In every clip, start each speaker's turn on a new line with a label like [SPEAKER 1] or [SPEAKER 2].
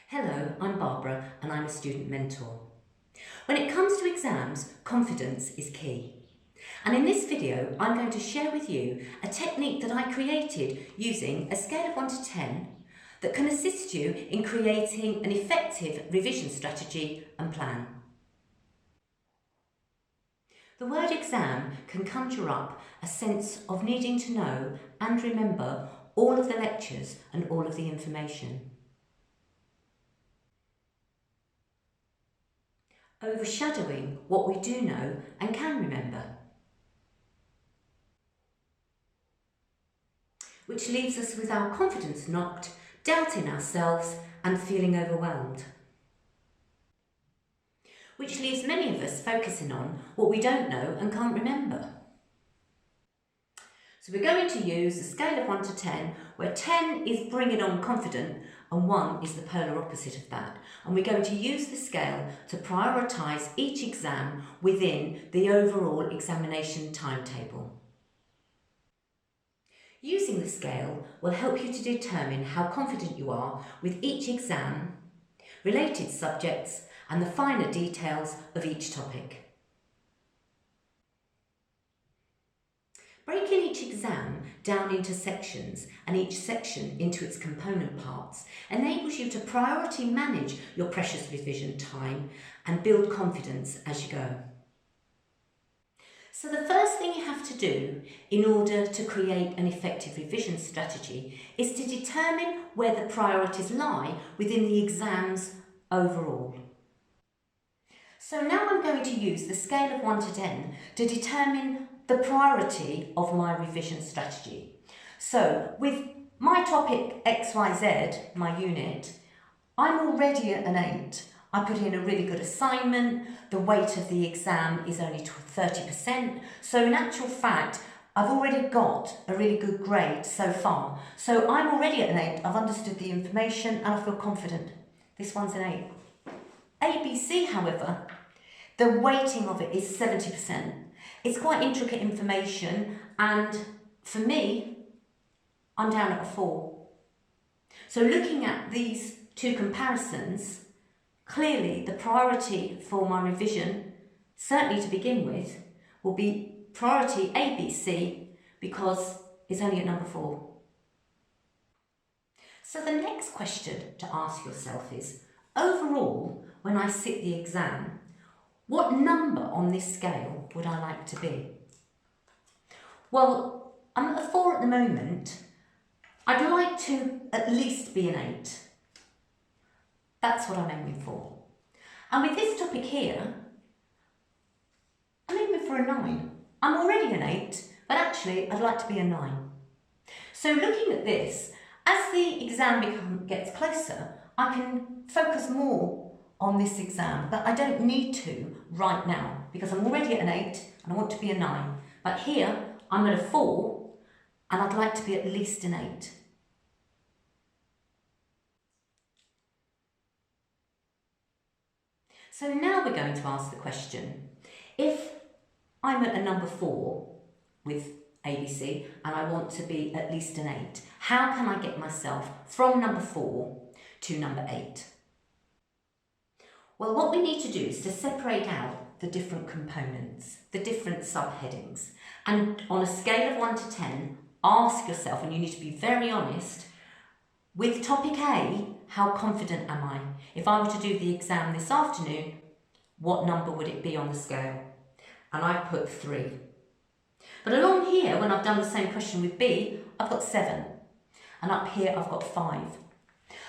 [SPEAKER 1] Hello, I'm Barbara and I'm a student mentor. When it comes to exams, confidence is key. And in this video, I'm going to share with you a technique that I created using a scale of 1 to 10 that can assist you in creating an effective revision strategy and plan. The word exam can conjure up a sense of needing to know and remember all of the lectures and all of the information. Overshadowing what we do know and can remember, which leaves us with our confidence knocked, doubting ourselves and feeling overwhelmed, which leaves many of us focusing on what we don't know and can't remember. So we're going to use a scale of 1 to 10, where 10 is bring it on confident and 1 is the polar opposite of that. And we're going to use the scale to prioritise each exam within the overall examination timetable. Using the scale will help you to determine how confident you are with each exam, related subjects and the finer details of each topic. Breaking each exam down into sections and each section into its component parts enables you to priority manage your precious revision time and build confidence as you go. So the first thing you have to do in order to create an effective revision strategy is to determine where the priorities lie within the exams overall. So now I'm going to use the scale of 1 to 10 to determine the priority of my revision strategy. So with my topic XYZ, my unit, I'm already at an 8. I put in a really good assignment, the weight of the exam is only 30%, so in actual fact I've already got a really good grade so far. So I'm already at an 8, I've understood the information and I feel confident. This one's an 8. ABC, however, the weighting of it is 70%. It's quite intricate information and for me, I'm down at a 4. So looking at these two comparisons, clearly the priority for my revision, certainly to begin with, will be priority ABC because it's only at number 4. So the next question to ask yourself is, overall, when I sit the exam, what number on this scale would I like to be? Well, I'm at a 4 at the moment. I'd like to at least be an 8. That's what I'm aiming for. And with this topic here, I'm aiming for a 9. I'm already an 8, but actually I'd like to be a 9. So looking at this, as the exam gets closer, I can focus more on this exam, but I don't need to right now because I'm already at an 8 and I want to be a 9. But here I'm at a 4 and I'd like to be at least an 8. So now we're going to ask the question, if I'm at a number 4 with ABC and I want to be at least an 8, how can I get myself from number 4 to number 8? Well, what we need to do is to separate out the different components, the different subheadings, and on a scale of 1 to 10, ask yourself, and you need to be very honest, with topic A, how confident am I? If I were to do the exam this afternoon, what number would it be on the scale? And I've put 3. But along here, when I've done the same question with B, I've got 7. And up here, I've got 5.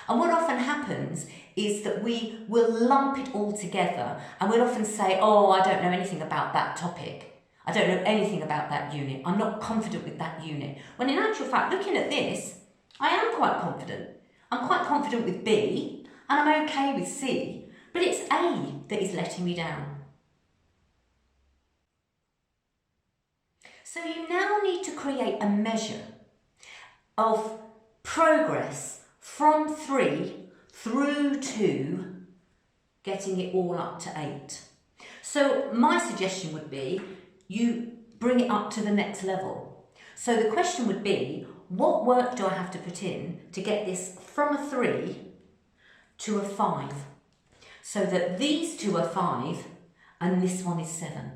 [SPEAKER 1] And what often happens is that we will lump it all together and we'll often say, oh, I don't know anything about that topic. I don't know anything about that unit. I'm not confident with that unit. When in actual fact, looking at this, I am quite confident. I'm quite confident with B and I'm okay with C, but it's A that is letting me down. So you now need to create a measure of progress from 3 through to getting it all up to 8. So my suggestion would be you bring it up to the next level. So the question would be, what work do I have to put in to get this from a 3 to a 5. So that these two are 5 and this one is 7.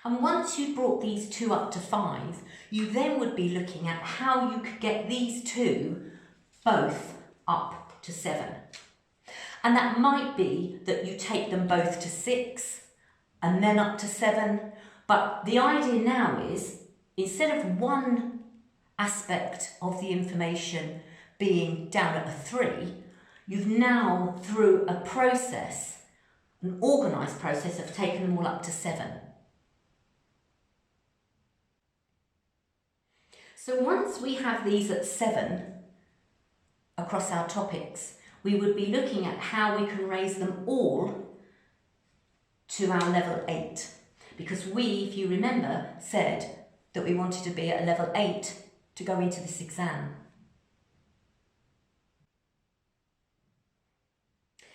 [SPEAKER 1] And once you brought these two up to 5, you then would be looking at how you could get these two both up to 7. And that might be that you take them both to 6 and then up to 7. But the idea now is, instead of one aspect of the information being down at a 3, you've now, through a process, an organised process, of taking them all up to 7. So once we have these at 7 across our topics, we would be looking at how we can raise them all to our level 8. Because we, if you remember, said that we wanted to be at a level 8 to go into this exam.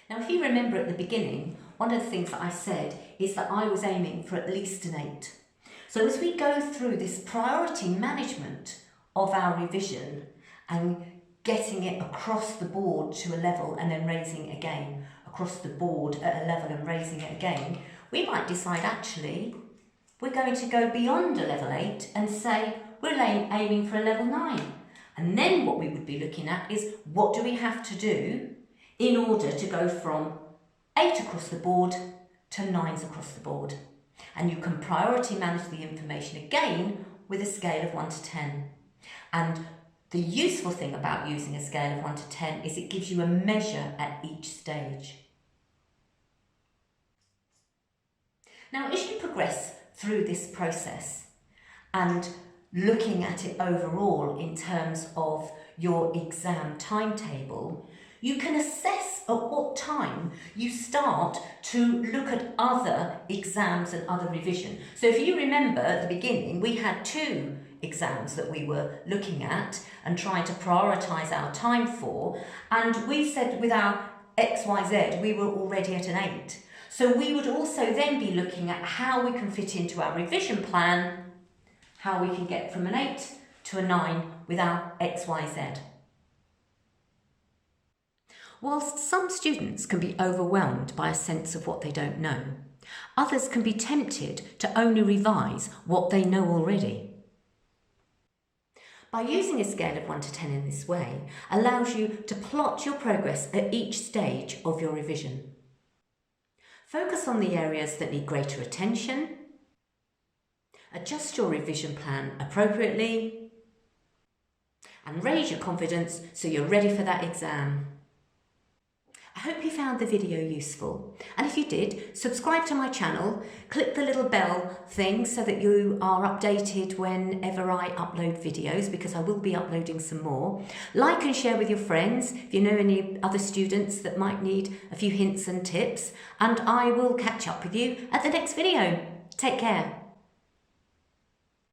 [SPEAKER 1] Now, if you remember at the beginning, one of the things that I said is that I was aiming for at least an 8. So as we go through this priority management of our revision and getting it across the board to a level and then raising it again, across the board at a level and raising it again, we might decide actually we're going to go beyond a level 8 and say we're aiming for a level 9. And then what we would be looking at is, what do we have to do in order to go from 8 across the board to 9s across the board? And you can priority manage the information again with a scale of 1 to 10. And the useful thing about using a scale of 1 to 10 is it gives you a measure at each stage. Now, as you progress through this process and looking at it overall in terms of your exam timetable, you can assess at what time you start to look at other exams and other revision. So if you remember at the beginning, we had 2 exams that we were looking at and trying to prioritise our time for, and we said with our XYZ we were already at an 8. So we would also then be looking at how we can fit into our revision plan, how we can get from an 8 to a 9 with our XYZ. Whilst some students can be overwhelmed by a sense of what they don't know, others can be tempted to only revise what they know already. By using a scale of 1 to 10 in this way allows you to plot your progress at each stage of your revision. Focus on the areas that need greater attention, adjust your revision plan appropriately, and raise your confidence so you're ready for that exam. I hope you found the video useful, and if you did, subscribe to my channel, click the little bell thing so that you are updated whenever I upload videos, because I will be uploading some more. Like and share with your friends if you know any other students that might need a few hints and tips, and I will catch up with you at the next video. Take care.